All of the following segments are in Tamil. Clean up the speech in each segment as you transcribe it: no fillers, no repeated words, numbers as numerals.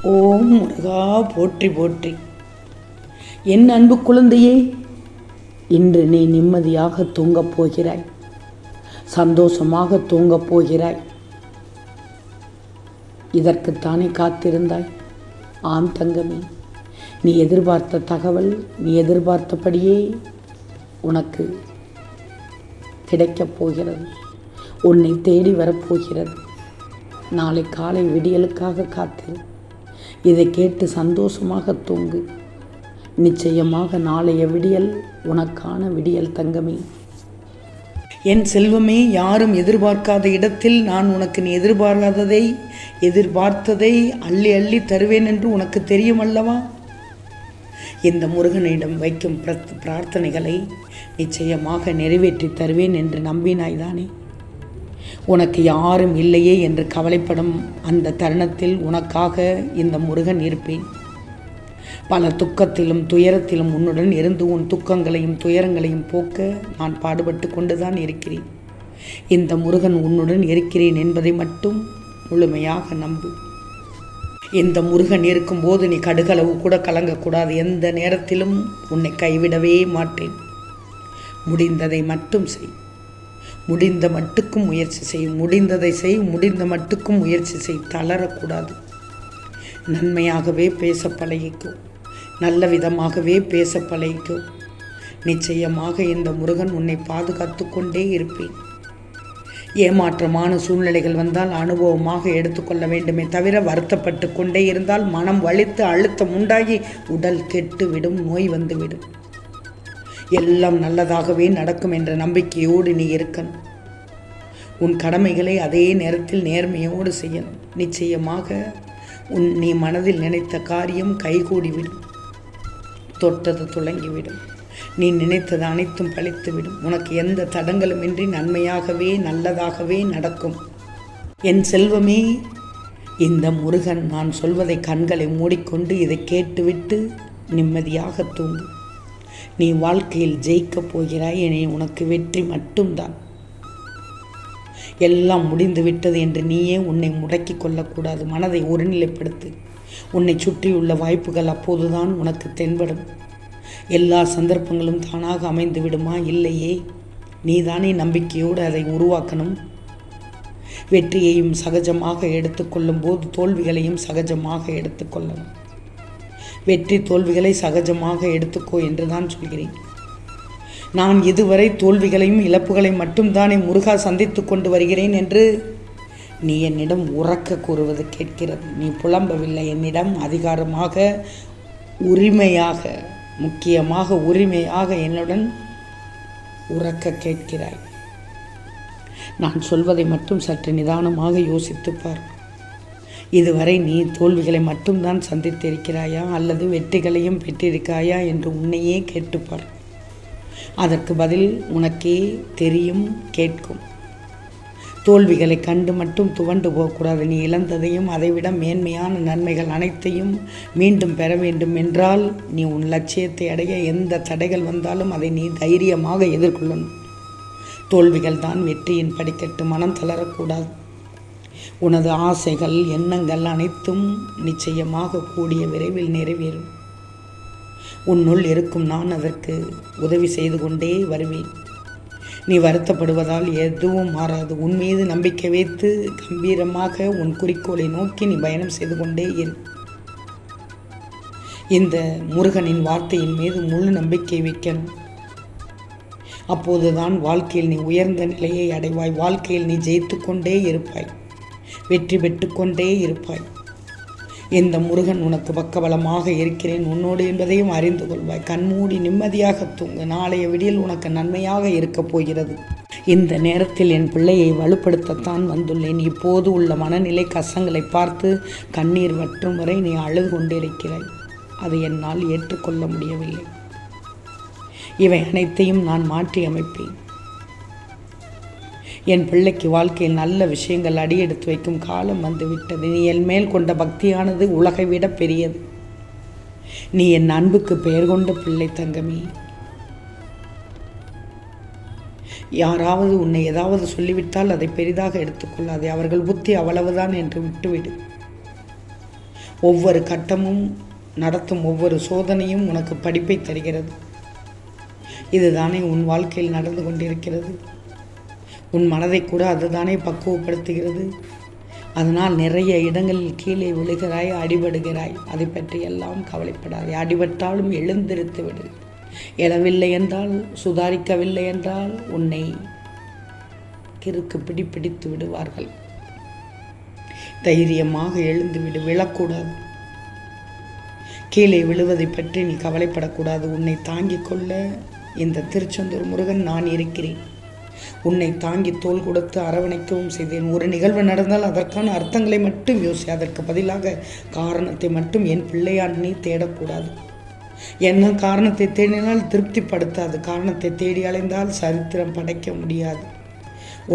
ஓம் முருகா போற்றி போற்றி. என் அன்பு குழந்தையே, இன்று நீ நிம்மதியாக தூங்கப் போகிறாய், சந்தோஷமாக தூங்கப் போகிறாய். இதற்குத்தானே காத்திருந்தாய்? ஆம் தங்கமே, நீ எதிர்பார்த்த தகவல், நீ எதிர்பார்த்தபடியே உனக்கு கிடைக்கப் போகிறது. உன்னை தேடி வரப்போகிறது. நாளை காலை விடியலுக்காக காத்திரு. இதை கேட்டு சந்தோஷமாக தூங்கு. நிச்சயமாக நாளைய விடியல் உனக்கான விடியல் தங்கமே. என் செல்வமே, யாரும் எதிர்பார்க்காத இடத்தில் நான் உனக்கு நீ எதிர்பார்த்ததை அள்ளி அள்ளி தருவேன் என்று உனக்கு தெரியும் அல்லவா? இந்த முருகனிடம் வைக்கும் பிரார்த்தனைகளை நிச்சயமாக நிறைவேற்றி தருவேன் என்று நம்பினாய்தானே? உனக்கு யாரும் இல்லையே என்று கவலைப்படும் அந்த தருணத்தில் உனக்காக இந்த முருகன் இருப்பேன். பல துக்கத்திலும் துயரத்திலும் உன்னுடன் இருந்து உன் துக்கங்களையும் துயரங்களையும் போக்க நான் பாடுபட்டு கொண்டுதான் இருக்கிறேன். இந்த முருகன் உன்னுடன் இருக்கிறேன் என்பதை மட்டும் முழுமையாக நம்பு. இந்த முருகன் இருக்கும்போது நீ கடுகளவு கூட கலங்கக்கூடாது. எந்த நேரத்திலும் உன்னை கைவிடவே மாட்டேன். முடிந்ததை மட்டும் செய். முடிந்த மட்டுக்கும் முயற்சி செய். முடிந்ததை செய். முடிந்த மட்டுக்கும் முயற்சி செய். தளரக்கூடாது. நன்மையாகவே பேச பழகிக்கோ. நல்ல விதமாகவே பேச பழகிக்கோ. நிச்சயமாக இந்த முருகன் உன்னை பாதுகாத்து கொண்டே இருப்பேன். ஏமாற்றமான சூழ்நிலைகள் வந்தால் அனுபவமாக எடுத்துக்கொள்ள வேண்டுமே தவிர வருத்தப்பட்டு கொண்டே இருந்தால் மனம் வலித்து அழுத்தம் உண்டாகி உடல் கெட்டுவிடும், நோய் வந்துவிடும். எல்லாம் நல்லதாகவே நடக்கும் என்ற நம்பிக்கையோடு நீ இருக்கணும். உன் கடமைகளை அதே நேரத்தில் நேர்மையோடு செய்யணும். நிச்சயமாக நீ மனதில் நினைத்த காரியம் கைகூடிவிடும். தொட்டது துளங்கிவிடும். நீ நினைத்தது அனைத்தும் பழித்துவிடும். உனக்கு எந்த தடங்களுமின்றி நன்மையாகவே நல்லதாகவே நடக்கும். என் செல்வமே, இந்த முருகன் நான் சொல்வதை கண்களை மூடிக்கொண்டு இதை கேட்டுவிட்டு நிம்மதியாக தூங்கு. நீ வாழ்க்கையில் ஜெயிக்கப் போகிறாய். என உனக்கு வெற்றி மட்டும்தான். எல்லாம் முடிந்து விட்டது என்று நீயே உன்னை முடக்கி கொள்ளக்கூடாது. மனதை ஒருநிலைப்படுத்து. உன்னை சுற்றியுள்ள வாய்ப்புகள் அப்போதுதான் உனக்கு தென்படும். எல்லா சந்தர்ப்பங்களும் தானாக அமைந்து விடுமா? இல்லையே. நீதானே நம்பிக்கையோடு அதை உருவாக்கணும். வெற்றியையும் சகஜமாக எடுத்துக்கொள்ளும் போது தோல்விகளையும் சகஜமாக எடுத்துக்கொள்ளணும். வெற்றி தோல்விகளை சகஜமாக எடுத்துக்கோ என்று தான் சொல்கிறேன். நான் இதுவரை தோல்விகளையும் இழப்புகளையும் மட்டும்தானே முருகா சந்தித்து கொண்டு வருகிறேன் என்று நீ என்னிடம் உறக்க கூறுவது கேட்கிறது. நீ புலம்பவில்லை. என்னிடம் அதிகாரமாக, உரிமையாக, முக்கியமாக உரிமையாக என்னுடன் உறக்க கேட்கிறாய். நான் சொல்வதை மட்டும் சற்று நிதானமாக யோசித்துப்பார். இதுவரை நீ தோல்விகளை மட்டும்தான் சந்தித்திருக்கிறாயா அல்லது வெற்றிகளையும் பெற்றிருக்காயா என்று உன்னையே கேட்டுப்பார். அதற்கு பதில் உனக்கே தெரியும், கேட்கும். தோல்விகளை கண்டு மட்டும் துவண்டு போகக்கூடாது. நீ இழந்ததையும் அதைவிட மேன்மையான நன்மைகள் அனைத்தையும் மீண்டும் பெற வேண்டும் என்றால் நீ உன் லட்சியத்தை அடைய எந்த தடைகள் வந்தாலும் அதை நீ தைரியமாக எதிர்கொள்ளணும். தோல்விகள் தான் வெற்றியின் படிக்கட்டு. மனம் தளரக்கூடாது. உனது ஆசைகள், எண்ணங்கள் அனைத்தும் நிச்சயமாக கூடிய விரைவில் நிறைவேறும். உன்னுள் இருக்கும் நான் அதற்கு உதவி செய்து கொண்டே வருவேன். நீ வருத்தப்படுவதால் எதுவும் மாறாது. உன் மீது நம்பிக்கை வைத்து கம்பீரமாக உன் குறிக்கோளை நோக்கி நீ பயணம் செய்து கொண்டே இரு. இந்த முருகனின் வார்த்தையின் மீது முழு நம்பிக்கை வைக்கணும். அப்போதுதான் வாழ்க்கையில் நீ உயர்ந்த நிலையை அடைவாய். வாழ்க்கையில் நீ ஜெயித்து கொண்டே இருப்பாய். வெற்றி பெற்றுக்கொண்டே இருப்பாய். இந்த முருகன் உனக்கு பக்கபலமாக இருக்கிறேன் உன்னோடு என்பதையும் அறிந்து கொள்வாய். கண்மூடி நிம்மதியாக தூங்கு. நாளைய விடியல் உனக்கு நன்மையாக இருக்கப் போகிறது. இந்த நேரத்தில் என் பிள்ளையை வலுப்படுத்தத்தான் வந்துள்ளேன். இப்போது உள்ள மனநிலை கஷ்டங்களை பார்த்து கண்ணீர் வற்றும் வரை நீ அழுது கொண்டிருக்கிறாய். அதை என்னால் ஏற்றுக்கொள்ள முடியவில்லை. இவை அனைத்தையும் நான் மாற்றி அமைப்பேன். என் பிள்ளைக்கு வாழ்க்கையில் நல்ல விஷயங்கள் அடியெடுத்து வைக்கும் காலம் வந்துவிட்டது. நீ என் மேல் கொண்ட பக்தியானது உலகை விட பெரியது. நீ என் அன்புக்கு பெயர் கொண்ட பிள்ளை தங்கமே. யாராவது உன்னை ஏதாவது சொல்லிவிட்டால் அதை பெரிதாக எடுத்துக்கொள்ளாதே. அவர்கள் புத்தி அவ்வளவுதான் என்று விட்டுவிடு. ஒவ்வொரு கட்டமும் நடத்தும் ஒவ்வொரு சோதனையும் உனக்கு படிப்பை தருகிறது. இதுதானே உன் வாழ்க்கையில் நடந்து கொண்டிருக்கிறது. உன் மனதை கூட அதுதானே பக்குவப்படுத்துகிறது. அதனால் நிறைய இடங்களில் கீழே விழுகிறாய், அடிபடுகிறாய். அதை பற்றி எல்லாம் கவலைப்படாதே. அடிபட்டாலும் எழுந்திருத்து விடு. எழவில்லை என்றால், சுதாரிக்கவில்லை என்றால் உன்னை கிறுக்கு பிடித்து விடுவார்கள். தைரியமாக எழுந்து விடு. விழக்கூடாது. கீழே விழுவதை பற்றி நீ கவலைப்படக்கூடாது. உன்னை தாங்கிக் கொள்ள இந்த திருச்செந்தூர் முருகன் நான் இருக்கிறேன். உன்னை தாங்கி தோள் கொடுத்து அரவணைக்கவும் செய்தேன். ஒரு நிகழ்வு நடந்தால் அதற்கான அர்த்தங்களை மட்டும் யோசி. அதற்கு பதிலாக காரணத்தை மட்டும் என் பிள்ளையான் நீ தேடக்கூடாது. என்ன காரணத்தை தேடினால் திருப்திப்படுத்தாது. காரணத்தை தேடி அலைந்தால் சரித்திரம் படைக்க முடியாது.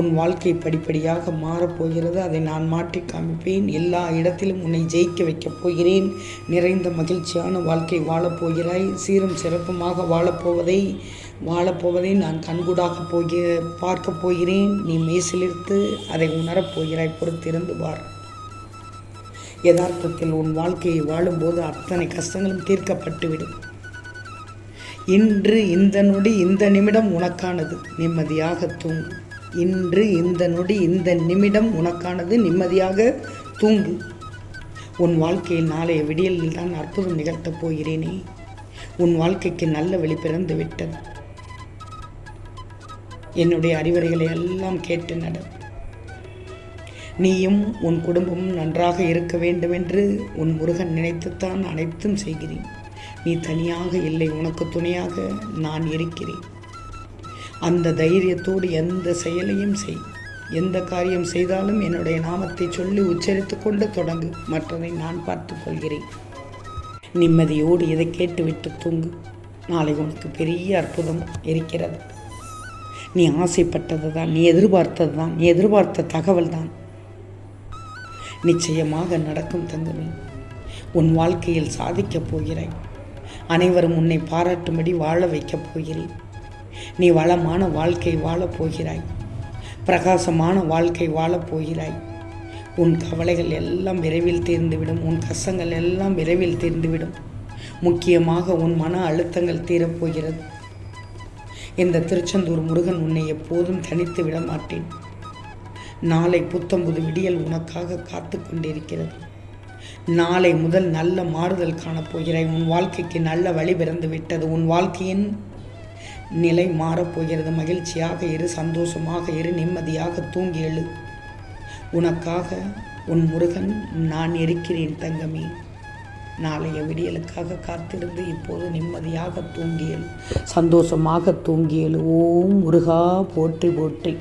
உன் வாழ்க்கை படிப்படியாக மாறப்போகிறது. அதை நான் மாற்றி காமிப்பேன். எல்லா இடத்திலும் உன்னை ஜெயிக்க வைக்கப் போகிறேன். நிறைந்த மகிழ்ச்சியான வாழ்க்கை வாழப்போகிறாய். சீரும் சிறப்புமாக வாழப்போவதை நான் கண்கூடாக பார்க்க போகிறேன். நீ மெய்சிலிர்த்து அதை உணரப் போகிறாய். பொறுத்திருந்து பார். யதார்த்தத்தில் உன் வாழ்க்கையை வாழும்போது அத்தனை கஷ்டங்களும் தீர்க்கப்பட்டுவிடும். இன்று இந்த நொடி இந்த நிமிடம் உனக்கானது. நிம்மதியாக தூங்கு. இன்று இந்த நொடி இந்த நிமிடம் உனக்கானது. நிம்மதியாக தூங்கு. உன் வாழ்க்கையில் நாளைய விடியலில் தான் அற்புதம் நிகழ்த்தப் போகிறேனே. உன் வாழ்க்கைக்கு நல்ல வழி பிறந்து விட்டது. என்னுடைய அறிவுரைகளை எல்லாம் கேட்டு நட. நீயும் உன் குடும்பமும் நன்றாக இருக்க வேண்டும் என்று உன் முருகன் நினைத்துத்தான் அனைத்தும் செய்கிறேன். நீ தனியாக இல்லை. உனக்கு துணையாக நான் இருக்கிறேன். அந்த தைரியத்தோடு எந்த செயலையும் செய். எந்த காரியம் செய்தாலும் என்னுடைய நாமத்தை சொல்லி உச்சரித்து கொண்டு தொடங்கு. மற்றதை நான் பார்த்து கொள்கிறேன். நிம்மதியோடு இதை கேட்டுவிட்டு தூங்கு. நாளை உனக்கு பெரிய அற்புதம் இருக்கிறது. நீ ஆசைப்பட்டது தான், நீ எதிர்பார்த்தது தான், நீ எதிர்பார்த்த தகவல் தான் நிச்சயமாக நடக்கும் தங்கமே. உன் வாழ்க்கையில் சாதிக்கப் போகிறாய். அனைவரும் உன்னை பாராட்டும்படி வாழ வைக்கப் போகிறேன். நீ வளமான வாழ்க்கை வாழப் போகிறாய். பிரகாசமான வாழ்க்கை வாழப் போகிறாய். உன் கவலைகள் எல்லாம் விரைவில் தீர்ந்துவிடும். உன் கஷ்டங்கள் எல்லாம் விரைவில் தீர்ந்துவிடும். முக்கியமாக உன் மன அழுத்தங்கள் தீரப்போகிறது. இந்த திருச்செந்தூர் முருகன் உன்னை எப்போதும் தனித்து விட மாட்டேன். நாளை புத்தம்புது விடியல் உனக்காக காத்து கொண்டிருக்கிறது. நாளை முதல் நல்ல மாறுதல் காணப்போகிறாய். உன் வாழ்க்கைக்கு நல்ல வழி பிறந்து விட்டது. உன் வாழ்க்கையின் நிலை மாறப்போகிறது. மகிழ்ச்சியாக இரு, சந்தோஷமாக இரு, நிம்மதியாக தூங்கி எழு. உனக்காக உன் முருகன் நான் இருக்கிறேன் தங்கமே. நாளைய விடியலுக்காக காத்திருந்து இப்போது நிம்மதியாக தூங்கி எழு, சந்தோஷமாக தூங்கி எழு. ஓம் முருகா போற்றி போற்றி.